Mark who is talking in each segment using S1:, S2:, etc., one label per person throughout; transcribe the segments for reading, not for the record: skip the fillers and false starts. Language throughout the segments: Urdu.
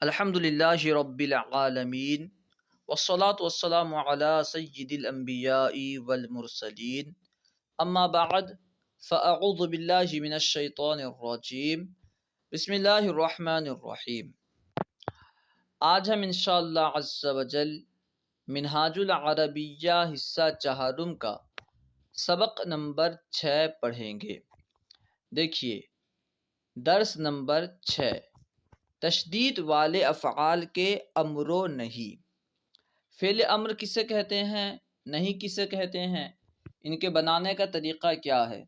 S1: الحمد للہ رب العالمین والصلاة والسلام علی سید الانبیاء والمرسلین اما بعد فاعوذ باللہ من الشیطان الرجیم بسم اللہ الرحمن الرحیم۔ آج ہم انشاءاللہ عز وجل منہاج العربیہ حصہ چہارم کا سبق نمبر 6 پڑھیں گے۔ دیکھیے درس نمبر 6، تشدید والے افعال کے امر و نہی۔ فعل امر کسے کہتے ہیں، نہیں کسے کہتے ہیں، ان کے بنانے کا طریقہ کیا ہے،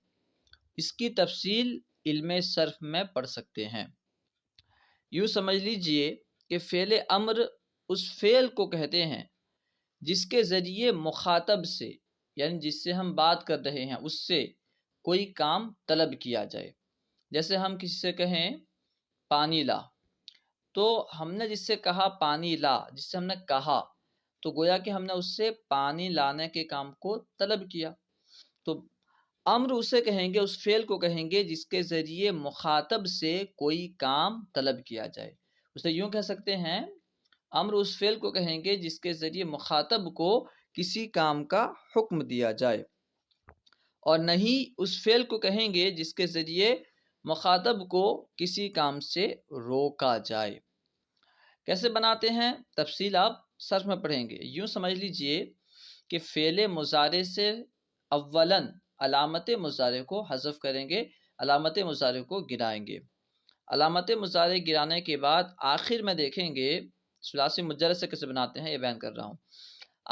S1: اس کی تفصیل علم صرف میں پڑھ سکتے ہیں۔ یوں سمجھ لیجئے کہ فعل امر اس فعل کو کہتے ہیں جس کے ذریعے مخاطب سے، یعنی جس سے ہم بات کر رہے ہیں، اس سے کوئی کام طلب کیا جائے۔ جیسے ہم کسی سے کہیں پانی لا، تو ہم نے جس سے کہا پانی لا، جس سے ہم نے کہا، تو گویا کہ ہم نے اس سے پانی لانے کے کام کو طلب کیا۔ تو امر اسے کہیں گے، اس فعل کو کہیں گے جس کے ذریعے مخاطب سے کوئی کام طلب کیا جائے۔ اسے یوں کہہ سکتے ہیں، امر اس فعل کو کہیں گے جس کے ذریعے مخاطب کو کسی کام کا حکم دیا جائے، اور نہیں اس فعل کو کہیں گے جس کے ذریعے مخاطب کو کسی کام سے روکا جائے۔ کیسے بناتے ہیں، تفصیل آپ صرف میں پڑھیں گے۔ یوں سمجھ لیجئے کہ فعل مضارع سے اولاً علامت مضارع کو حذف کریں گے، علامت مضارع کو گرائیں گے۔ علامت مضارع گرانے کے بعد آخر میں دیکھیں گے ثلاثی مجرد سے کیسے بناتے ہیں، یہ بیان کر رہا ہوں۔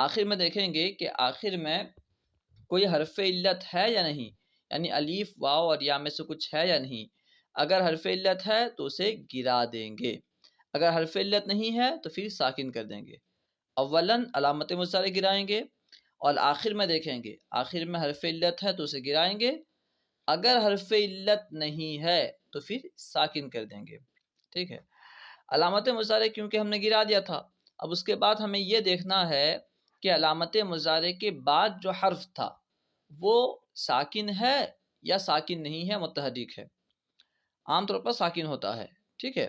S1: آخر میں دیکھیں گے کہ آخر میں کوئی حرف علت ہے یا نہیں، یعنی الف واو اور یا میں سے کچھ ہے یا نہیں۔ اگر حرف علت ہے تو اسے گرا دیں گے، اگر حرف علت نہیں ہے تو پھر ساکن کر دیں گے۔ اولاً علامت مضارع گرائیں گے، اور آخر میں دیکھیں گے آخر میں حرف علت ہے تو اسے گرائیں گے، اگر حرف علت نہیں ہے تو پھر ساکن کر دیں گے۔ ٹھیک ہے، علامت مضارع کیونکہ ہم نے گرا دیا تھا، اب اس کے بعد ہمیں یہ دیکھنا ہے کہ علامت مضارع کے بعد جو حرف تھا وہ ساکن ہے یا ساکن نہیں ہے، متحرک ہے۔ عام طور پر ساکن ہوتا ہے، ٹھیک ہے۔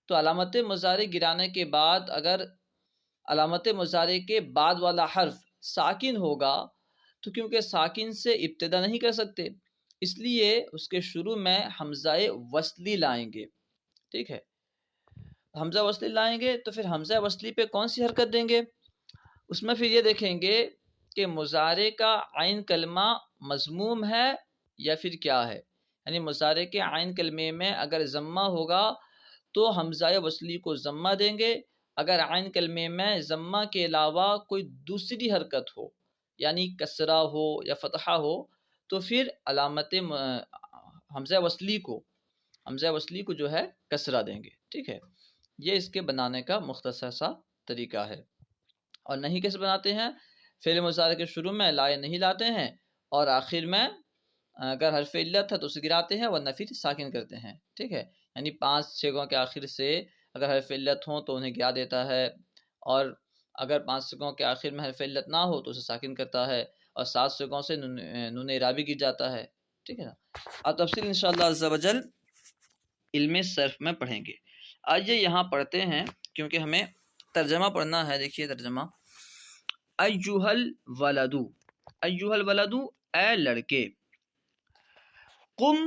S1: تو علامت مضارع گرانے کے بعد اگر علامت مضارع کے بعد والا حرف ساکن ہوگا تو کیونکہ ساکن سے ابتدا نہیں کر سکتے، اس لیے اس کے شروع میں حمزہ وصلی لائیں گے۔ ٹھیک ہے، حمزہ وصلی لائیں گے تو پھر حمزہ وصلی پہ کون سی حرکت دیں گے، اس میں پھر یہ دیکھیں گے کہ مضارع کا عین کلمہ مضموم ہے یا پھر کیا ہے، یعنی مضارع کے عین کلمے میں اگر ضمہ ہوگا تو حمزہ وصلی کو ضمہ دیں گے، اگر عین کلمے میں ضمہ کے علاوہ کوئی دوسری حرکت ہو، یعنی کسرہ ہو یا فتحہ ہو، تو پھر علامت حمزہ وصلی کو جو ہے کسرہ دیں گے۔ ٹھیک ہے، یہ اس کے بنانے کا مختصر سا طریقہ ہے۔ اور نہیں کیسے بناتے ہیں، فعل مضارع کے شروع میں لا نہیں لاتے ہیں، اور آخر میں اگر حرف علت ہے تو اسے گراتے ہیں، ورنہ پھر ساکن کرتے ہیں۔ ٹھیک ہے، یعنی 5 صیغوں کے آخر سے اگر حرف علت ہوں تو انہیں گرا دیتا ہے، اور اگر 5 صیغوں کے آخر میں حرف علت نہ ہو تو اسے ساکن کرتا ہے، اور 7 صیغوں سے نون اعرابی گر جاتا ہے۔ ٹھیک ہے نا، اب تفصیل انشاءاللہ عز و جل علم صرف میں پڑھیں گے۔ آئیے یہاں پڑھتے ہیں کیونکہ ہمیں ترجمہ پڑھنا ہے۔ دیکھیے ترجمہ، ایھا الولد، ایھا الولد اے لڑکے، قم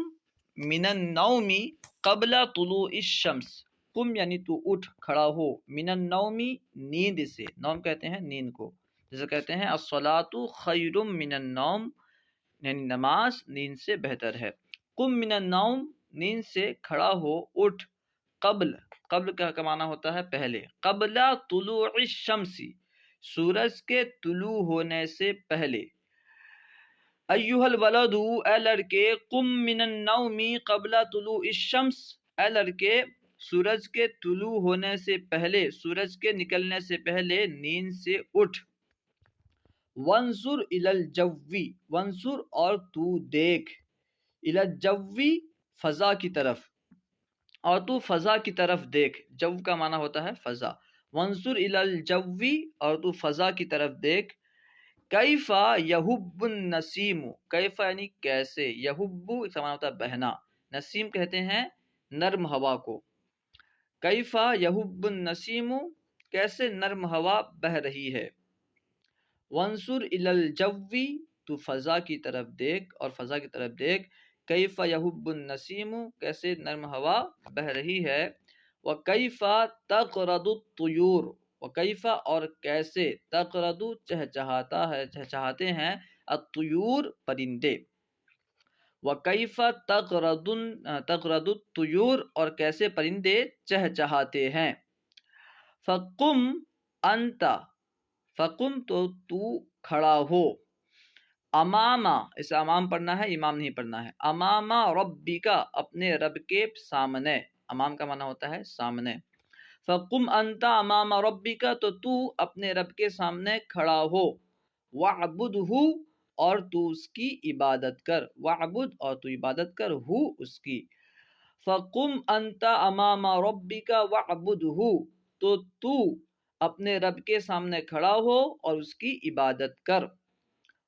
S1: من النوم قبل طلوع الشمس، قم یعنی تو اٹھ، کھڑا ہو، من النوم نیند سے، نوم کہتے ہیں نیند کو، جسے کہتے ہیں الصلاۃ خیر من النوم، یعنی نماز نیند سے بہتر ہے۔ قم من النوم، نیند سے کھڑا ہو، اٹھ، قبل، قبل کا معنی ہوتا ہے پہلے، قبل طلوع الشمس، سورج کے طلوع ہونے سے پہلے۔ ایھا الولد اے لڑکے، قم من النوم قبل طلوع الشمس، اے لڑکے سورج کے طلوع ہونے سے پہلے، سورج کے نکلنے سے پہلے نیند سے اٹھ۔ وانظر الی الجو، وانظر اور تو دیکھ، الی الجو فضا کی طرف، اور تو فضا کی طرف دیکھ، جو کا معنی ہوتا ہے فضا۔ وانظر الی الجو، اور تو فضا کی طرف دیکھ۔ کیف یہب النسیم، کیف یعنی کیسے، یہب اس کا معنی ہوتا ہے بہنا، نسیم کہتے ہیں نرم ہوا کو۔ کیفا یحب النسیم، کیسے نرم ہوا بہ رہی ہے، وانظر الی الجوی، تو فضا کی طرف دیکھ اور فضا کی طرف دیکھ، کیفا یحب النسیم، کیسے نرم ہوا بہ رہی ہے، وکیفا تقرد الطیور، وکیفا اور کیسے، تقرد چہچہاتا ہے، چہچہاتے ہیں، الطیور پرندے، وکیفا تقرد الطیور اور کیسے پرندے چہچہاتے ہیں، فقم انت، فقم تو کھڑا ہو، اماما، اسے امام پڑھنا ہے، امام نہیں پڑھنا ہے، اماما ربکا، اپنے رب کے سامنے، امام کا معنی ہوتا ہے سامنے، فقم انت امام ربکا، تو اپنے رب کے سامنے کھڑا ہو، وعبدہ، اور تو اس کی عبادت کر، وعبد، اور تو عبادت کر، ہو اس کی، فقم انت امام ربک وعبدہ، تو اپنے رب کے سامنے کھڑا ہو اور اس کی عبادت کر،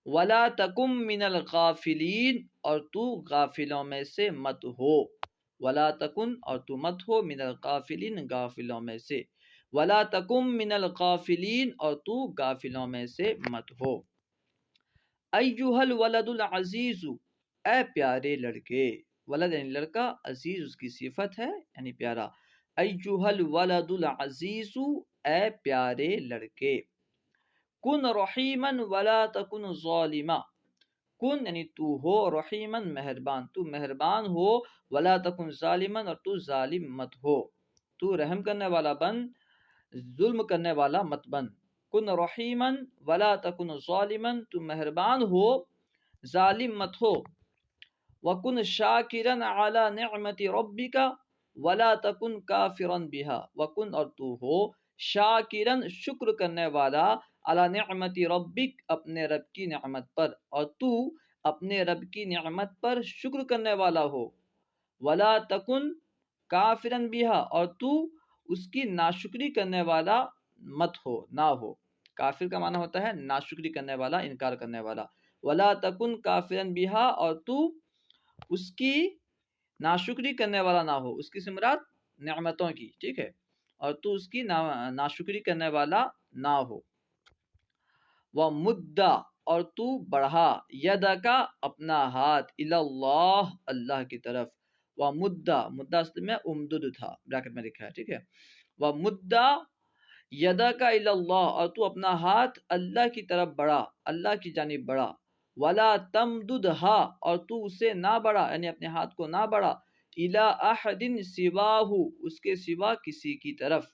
S1: ولا تکم من الغافلین، اور تو غافلوں میں سے مت ہو، ولا تکن، اور تو مت ہو، من الغافلین، غافلوں میں سے، ولا تکم من الغافلین، اور تو غافلوں میں سے مت ہو، ایھا الولد العزیز، اے پیارے لڑکے، ولد یعنی لڑکا، عزیز اس کی صفت ہے یعنی پیارا، ایھا الولد العزیز، اے پیارے لڑکے، کن رحیما ولا تکن ظالما، کن یعنی تو ہو، رحیما مہربان، تو مہربان ہو، ولا تکن ظالما، اور تو ظالم مت ہو، تو رحم کرنے والا بن، ظلم کرنے والا مت بن، کن رحیما ولا تکن ظالما، تو مہربان ہو، ظالم مت ہو، وکن شاکرا علی نعمت ربک ولا تکن کافرا بها، وکن، اور تو ہو، شاکرا شکر کرنے والا، علی نعمت ربک، اپنے رب کی نعمت پر، اور تو اپنے رب کی نعمت پر شکر کرنے والا ہو، ولا تکن کافرا بها، اور تو اس کی ناشکری کرنے والا مت ہو، نہ ہو، کافر کا معنی ہوتا ہے ناشکری کرنے والا، انکار کرنے والا، ولا تکن کافرا بها، اور تو اس کی ناشکری کرنے والا نہ ہو، اس کی مراد نعمتوں کی، ٹھیک ہے، اور تو اس کی ناشکری کرنے والا نہ ہو، وَمُدَّ، اور تو بڑھا، یدک، اپنا ہاتھ، اللہ، اللہ کی طرف، وَمُدَّ، مدہ اصل میں امدد تھا، بریکٹ میں لکھا ہے، ٹھیک ہے، وَمُدَّ یدک اللہ، اور تو اپنا ہاتھ اللہ کی طرف بڑھا، اللہ کی جانب بڑھا، ولا تمددھا، اور تو اسے نہ بڑھا یعنی اپنے ہاتھ کو نہ بڑھا، الی احد سواہ، اس کے سوا کسی کی طرف،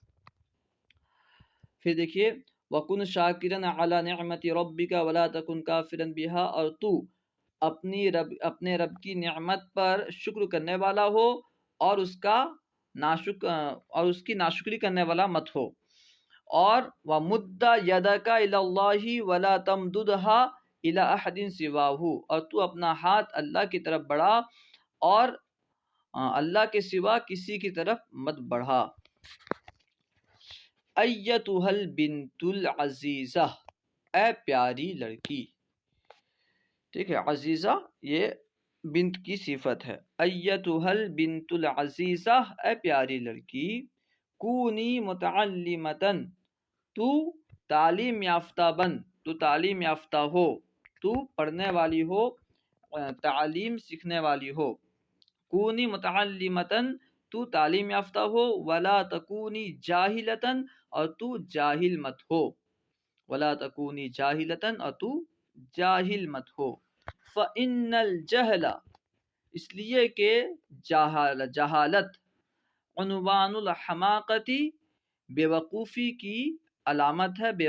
S1: پھر دیکھیے، وَكُنْ شَاكِرًا عَلَى نِعْمَةِ رَبِّكَ وَلَا تَكُنْ كَافِرًا بِهَا، اور تو اپنے رب کی نعمت پر شکر کرنے والا ہو اور اس کی ناشکری کرنے والا مت ہو، اور وَمُدَّ يَدَكَ إِلَى اللَّهِ وَلَا تَمْدُدْهَا إِلَى أَحَدٍ سِوَاهُ، اور تو اپنا ہاتھ اللہ کی طرف بڑھا اور اللہ کے سوا کسی کی طرف مت بڑھا، ایتھا البنت العزیزہ، اے پیاری لڑکی، ٹھیک ہے، عزیزہ یہ بنت کی صفت ہے، ایتھا البنت العزیزہ، اے پیاری لڑکی، کونی متعلمتن، تو تعلیم یافتہ بن، تو تعلیم یافتہ ہو، تو پڑھنے والی ہو، تعلیم سیکھنے والی ہو، کونی متعلمتن، تو تعلیم یافتہ ہو، ولا تکونی جاہلتن، اور تو جاہل مت ہو، ولا تکونی جاہلتن، اور تو جاہل مت ہو، فإن الجہل، اس لیے کہ جہالت، عنوان الحماقتی، بے وقوفی کی علامت ہے، بے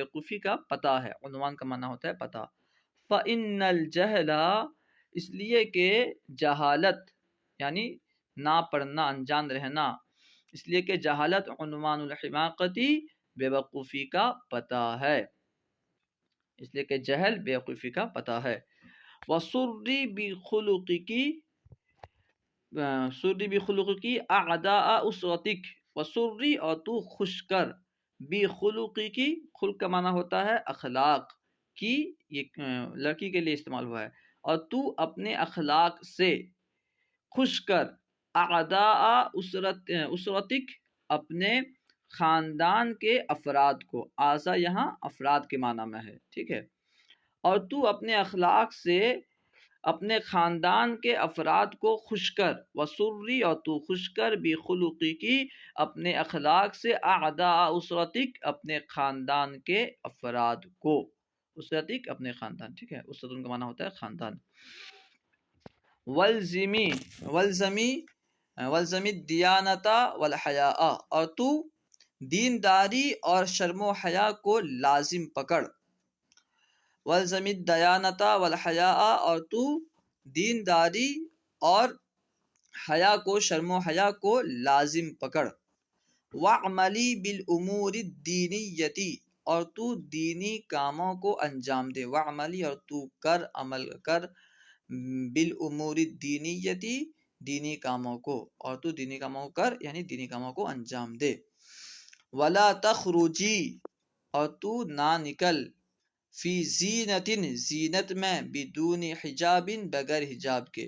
S1: وقوفی کا پتہ ہے، عنوان کا معنی ہوتا ہے پتہ، فإن الجہل، اس لیے کہ جہالت یعنی نہ پڑھنا، انجان رہنا، اس لیے کہ جہالت عنوان الحماقتی، بے وقوفی کا پتہ ہے، اس لیے کہ جہل بے وقوفی کا پتہ ہے، وَسُرِّ بِخُلُقِكِ أَعْدَاءَ أُسْرَتِكَ، وَسُرِّ، اور تو خوش کر، بِخُلُقِكِ، خلق کا معنی ہوتا ہے اخلاق کی، یہ لڑکی کے لیے استعمال ہوا ہے، اور تو اپنے اخلاق سے خوش کر، اعداء اسرتک اپنے خاندان کے افراد کو، اعضا یہاں افراد کے معنی میں ہے، ٹھیک ہے، اور تو اپنے اخلاق سے اپنے خاندان کے افراد کو خوش کر، وسری اور تو خوش کر بخلقی کی اپنے اخلاق سے اعداء اسرتک اپنے خاندان کے افراد کو، اسرتک اپنے خاندان، ٹھیک ہے، اسرت کا معنی ہوتا ہے خاندان۔ والزمی والزمی والزمی الدیانتا والحیاء اور تو دینداری اور شرم و حیا کو لازم پکڑ، والزم الدیانتا والحیاء اور تو دینداری اور حیا کو، شرم و حیا کو لازم پکڑ، وعملی بالامور الدینیتی اور تو دینی کاموں کو انجام دے، وعملی اور تو کر، عمل کر، بالامور الدینیتی دینی کاموں کو، اور تو دینی کاموں کو کر یعنی دینی کاموں کو انجام دے، ولا تخرجی اور تو نہ نکل، فی زینت زینت میں، بدون حجاب بغیر حجاب کے،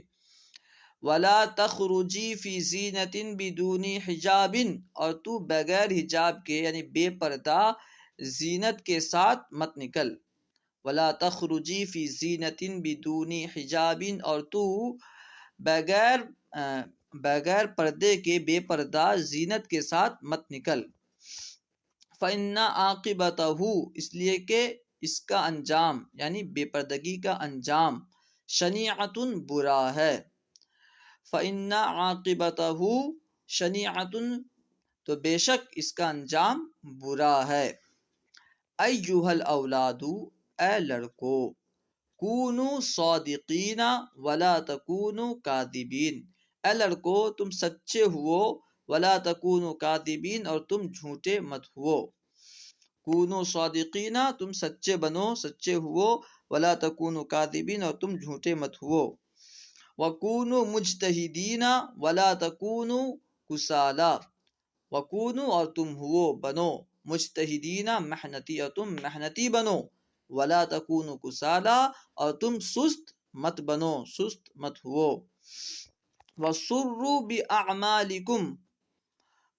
S1: ولا تخرجی فی زینت بدون حجاب اور تو بغیر حجاب کے یعنی بے پردہ زینت کے ساتھ مت نکل، ولا تخرجی فی زینت بدون حجاب اور تو بغیر پردے کے، بے پردہ زینت کے ساتھ مت نکل، فإن عاقبتہ اس لیے کہ اس کا انجام یعنی بے پردگی کا انجام، شنیعۃ برا ہے، فإن عاقبتہ شنیعۃ تو بے شک اس کا انجام برا ہے، ایھا الاولاد اے لڑکو، کونوا صادقین ولا تکونوا کاذبین اے لڑکو تم سچے ہو، ولا تکونوا کاذبین اور تم جھوٹے مت ہو، کونوا صادقین تم سچے بنو، سچے ہو، ولا تکونوا کاذبین اور تم جھوٹے مت ہو، وکونوا مجتہدین ولا تکونوا کسالی وکونوا اور تم ہو بنو، مجتہدین محنتی اور تم محنتی بنو، ولا تکونوا کسالی اور تم سست مت بنو، سست مت ہو، وسروا باعمالکم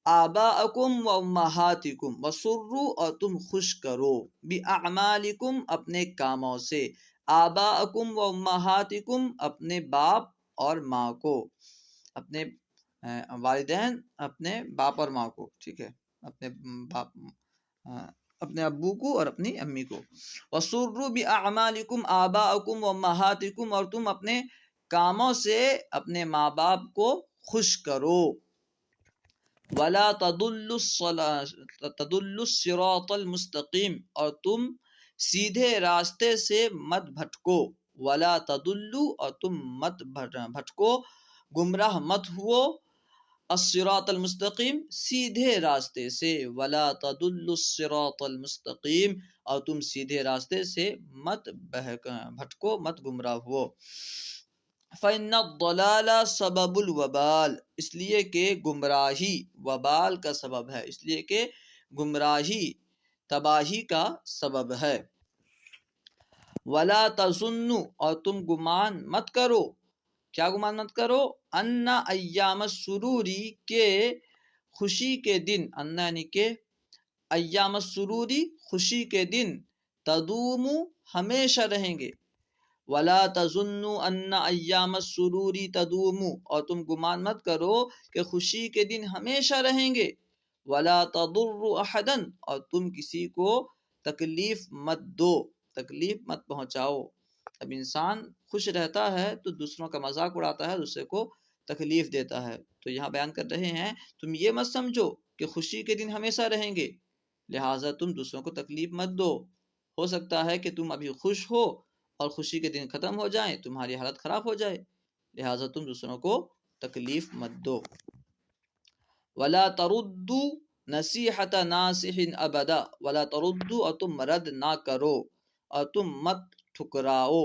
S1: آباءکم و امہاتکم، وسروا اور تم خوش کرو، باعمالکم اپنے کاموں سے، آباءکم و امہاتکم اپنے باپ اور ماں کو، اپنے والدین، اپنے باپ اور ماں کو، ٹھیک ہے، اپنے باپ، اپنے ابو کو اور اپنی امی کو، وسروا باعمالکم آباءکم و امہاتکم اور تم اپنے کاموں سے اپنے ماں باپ کو خوش کرو، ولا تضلوا الصراط المستقیم اور تم سیدھے راستے سے مت بھٹکو، ولا تضلوا اور تم مت بھٹکو، گمراہ مت ہو، الصراط المستقیم سیدھے راستے سے، ولا تضلوا الصراط المستقیم اور تم سیدھے راستے سے مت بھٹکو، مت گمراہ ہو، فإن الضلال سبب الوبال اس لیے کہ گمراہی وبال کا سبب ہے، اس لیے کہ گمراہی تباہی کا سبب ہے، ولا تظنوا اور تم گمان مت کرو، کیا گمان مت کرو، ان ایام السروری کے خوشی کے دن، ان یعنی کہ ایام السروری خوشی کے دن، تدوم ہمیشہ رہیں گے، ولا تظنوا ان ایام السرور تدوم اور تم گمان مت کرو کہ خوشی کے دن ہمیشہ رہیں گے، ولا تضر احدا اور تم کسی کو تکلیف مت دو، تکلیف مت پہنچاؤ، اب انسان خوش رہتا ہے تو دوسروں کا مذاق اڑاتا ہے، دوسرے کو تکلیف دیتا ہے، تو یہاں بیان کر رہے ہیں تم یہ مت سمجھو کہ خوشی کے دن ہمیشہ رہیں گے، لہٰذا تم دوسروں کو تکلیف مت دو، ہو سکتا ہے کہ تم ابھی خوش ہو اور خوشی کے دن ختم ہو جائیں، تمہاری حالت خراب ہو جائے، لہٰذا تم دوسروں کو تکلیف مت دو، ولا تردوا نصیحت ناصح ابدا ولا تردوا اور تم رد نہ کرو اور تم مت ٹھکراؤ،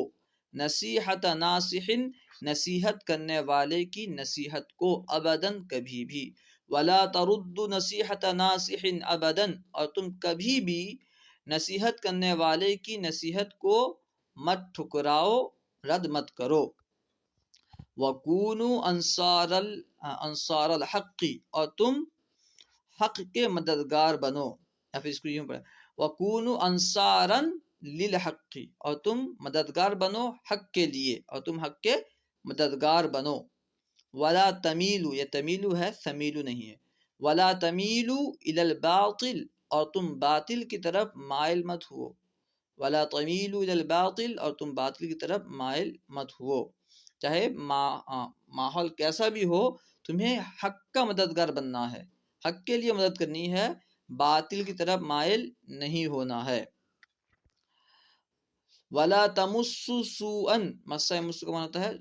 S1: نصیحت ناصح نصیحت کرنے والے کی نصیحت کو، ابداً کبھی بھی، ولا تردوا نصیحت ناصح ابدا اور تم کبھی بھی نصیحت کرنے والے کی نصیحت کو مت ٹھکراؤ، رد مت کرو، وَكُونُوا انصار الحق، اور تم حق کے مددگار بنو، یا پھر اس کو یوں پڑھیں وَكُونُوا انصارا للحق، اور تم مددگار بنو حق کے لیے، اور تم حق کے مددگار بنو. ولا تمیلو، یہ تمیلو ہے ثمیلو نہیں ہے. ولا تمیلو الی الباطل، اور تم باطل کی طرف مائل مت ہو. ولا تمیلو الی الباطل، اور تم باطل کی طرف مائل مت ہو. چاہے ماحول کیسا بھی ہو، تمہیں حق کا مددگار بننا ہے، حق کے لیے مدد کرنی ہے، باطل کی طرف مائل نہیں ہونا ہے. ولا تمسوا سوءا، مسا مس کا معنی ہوتا ہے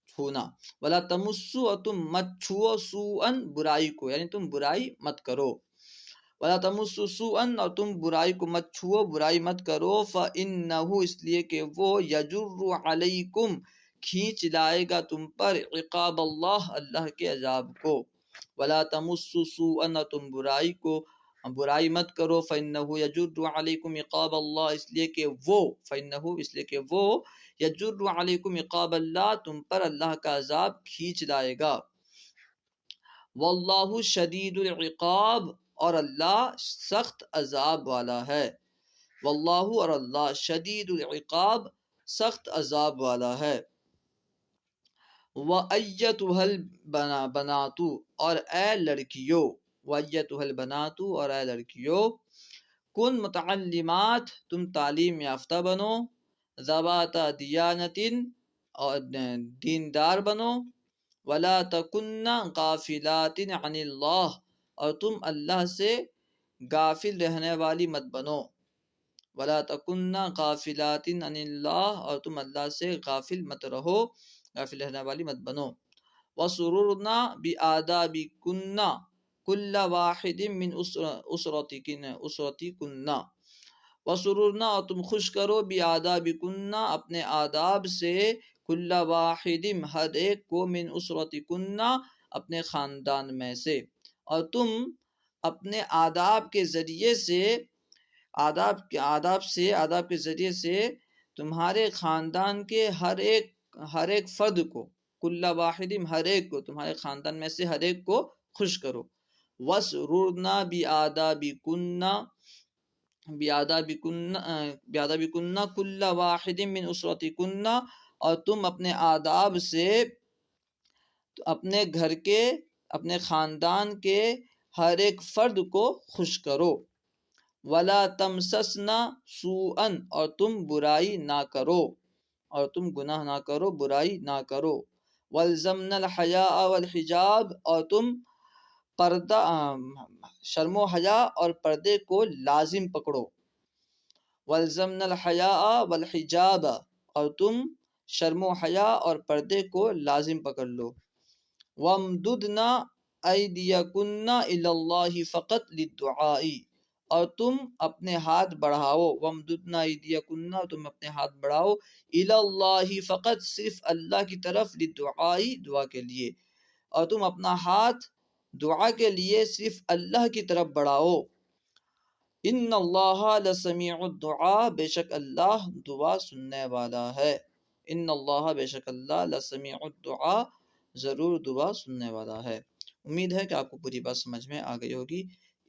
S1: چھونا. ولا تمسوا، اور تم مت چھو سوءا برائی کو، یعنی تم برائی مت کرو. ولا تمسوا سوءا، اور تم برائی کو مت چھو، برائی مت کرو. فإنہ، اس لیے کہ وہ یجر علیکم، کھینچ لائے گا تم پر، عقاب اللہ، اللہ کے عذاب کو. ولا تمسوا سوءا، اور تم برائی مت کرو. فإنہ یجر علیکم عقاب اللہ، اس لیے کہ وہ یجر علیکم عقاب اللہ، تم پر اللہ کا عذاب کھینچ لائے گا. واللہ شدید العقاب، اور اللہ سخت عذاب والا ہے. واللہ، اور اللہ شدید العقاب، سخت عذاب والا ہے. وَأَيَّتُهَا الْبَنَاتُ، اور اے لڑکیو. وَأَيَّتُهَا الْبَنَاتُ، اور اے لڑکیو. کن متعلمات، تم تعلیم یافتہ بنو. ذوات دیانت، اور دیندار بنو. ولا تکن غافلات عن اللہ، اور تم اللہ سے غافل رہنے والی مت بنو. ولا تکن غافلات عن اللہ، اور تم اللہ سے غافل مت رہو، غافل رہنے والی مت بنو. وسررنا بآدابکن کل واحد من اسرتکن. وسررنا، اور تم خوش کرو، بآدابکن، اپنے آداب سے، کل واحد، ہر ایک کو، من اسرتکن، اپنے خاندان میں سے. اور تم اپنے آداب کے ذریعے سے، آداب کے ذریعے سے تمہارے خاندان کے ہر ایک فرد کو، کل واحد، ہر ایک کو، تمہارے خاندان میں سے ہر ایک کو خوش کرو. وسررنا بآدابکن کل واحد من اسرتکن، اور تم اپنے آداب سے اپنے گھر کے، اپنے خاندان کے ہر ایک فرد کو خوش کرو. ولا تمسسنا سوءا، اور تم برائی نہ کرو، اور تم گناہ نہ کرو، برائی نہ کرو. والزمنا الحیاء والحجاب، اور تم پردہ، شرم و حیا اور پردے کو لازم پکڑو. والزمنا الحیاء والحجاب، اور تم شرم و حیا اور پردے کو لازم پکڑ لو. وامددنا ایدیکن الی اللہ فقط للدعاء، اور تم اپنے ہاتھ بڑھاؤ. وامددنا ایدیکن، تم اپنے ہاتھ بڑھاؤ، الی اللہ، فقط، صرف اللہ کی طرف، للدعاء، دعا کے لیے. اور تم اپنا ہاتھ دعا کے لیے صرف اللہ کی طرف بڑھاؤ. ان اللہ لسمیع الدعاء، بے شک اللہ دعا سننے والا ہے. ان اللہ، بے شک اللہ، لسمیع الدعاء، ضرور دعا سننے والا ہے. امید ہے کہ آپ کو پوری بات سمجھ میں آ گئی ہوگی.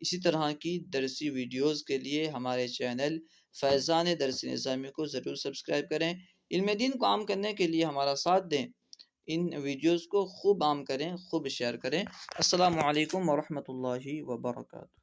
S1: اسی طرح کی درسی ویڈیوز کے لیے ہمارے چینل فیضان درس نظامی کو ضرور سبسکرائب کریں. علم دین کو عام کرنے کے لیے ہمارا ساتھ دیں. ان ویڈیوز کو خوب عام کریں، خوب شیئر کریں. السلام علیکم ورحمۃ اللہ وبرکاتہ.